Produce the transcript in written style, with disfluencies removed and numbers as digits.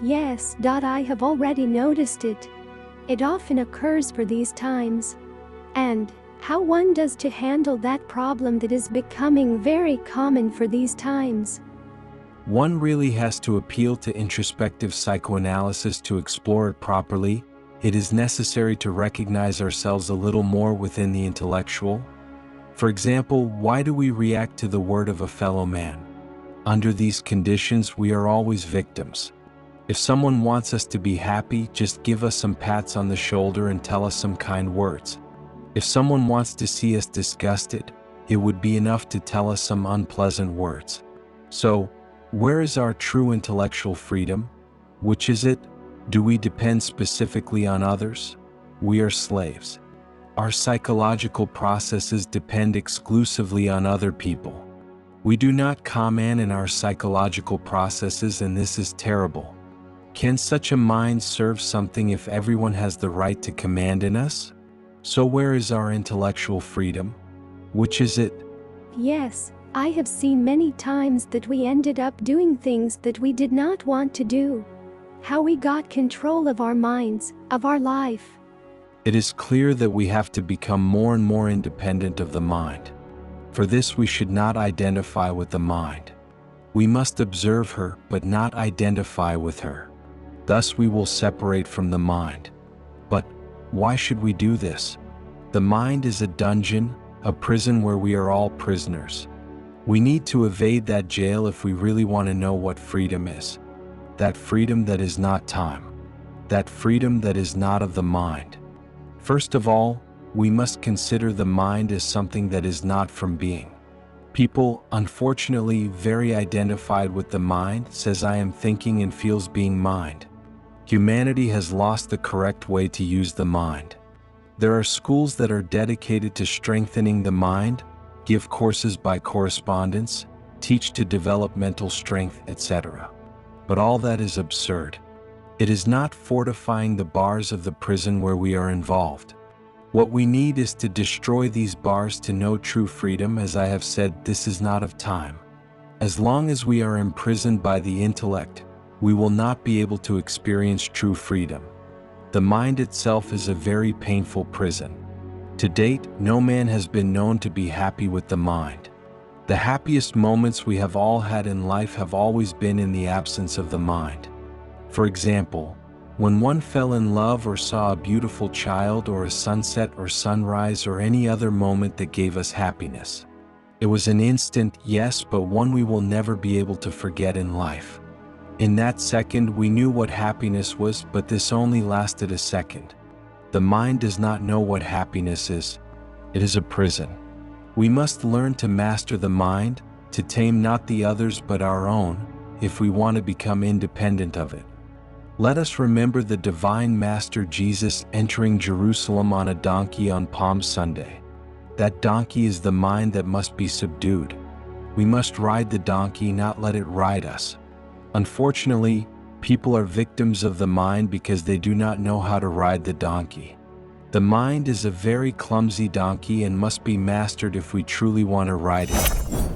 Yes, I have already noticed it. It often occurs for these times. And how one does to handle that problem that is becoming very common for these times. One really has to appeal to introspective psychoanalysis to explore it properly. It is necessary to recognize ourselves a little more within the intellectual. For example, why do we react to the word of a fellow man? Under these conditions, we are always victims. If someone wants us to be happy, just give us some pats on the shoulder and tell us some kind words. If someone wants to see us disgusted, it would be enough to tell us some unpleasant words. So, where is our true intellectual freedom? Which is it? Do we depend specifically on others? We are slaves. Our psychological processes depend exclusively on other people. We do not comment in our psychological processes, and this is terrible. Can such a mind serve something if everyone has the right to command in us? So where is our intellectual freedom? Which is it? Yes, I have seen many times that we ended up doing things that we did not want to do. How we got control of our minds, of our life. It is clear that we have to become more and more independent of the mind. For this, we should not identify with the mind. We must observe her, but not identify with her. Thus we will separate from the mind. But why should we do this? The mind is a dungeon, a prison where we are all prisoners. We need to evade that jail if we really want to know what freedom is. That freedom that is not time. That freedom that is not of the mind. First of all, we must consider the mind as something that is not from being. People, unfortunately very identified with the mind, says I am thinking and feels being mind. Humanity has lost the correct way to use the mind. There are schools that are dedicated to strengthening the mind, give courses by correspondence, teach to develop mental strength, etc. But all that is absurd. It is not fortifying the bars of the prison where we are involved. What we need is to destroy these bars to know true freedom. As I have said, this is not of time. As long as we are imprisoned by the intellect, we will not be able to experience true freedom. The mind itself is a very painful prison. To date, no man has been known to be happy with the mind. The happiest moments we have all had in life have always been in the absence of the mind. For example, when one fell in love or saw a beautiful child or a sunset or sunrise or any other moment that gave us happiness. It was an instant, yes, but one we will never be able to forget in life. In that second, we knew what happiness was, but this only lasted a second. The mind does not know what happiness is. It is a prison. We must learn to master the mind, to tame not the others but our own, if we want to become independent of it. Let us remember the divine Master Jesus entering Jerusalem on a donkey on Palm Sunday. That donkey is the mind that must be subdued. We must ride the donkey, not let it ride us. Unfortunately, people are victims of the mind because they do not know how to ride the donkey. The mind is a very clumsy donkey and must be mastered if we truly want to ride it.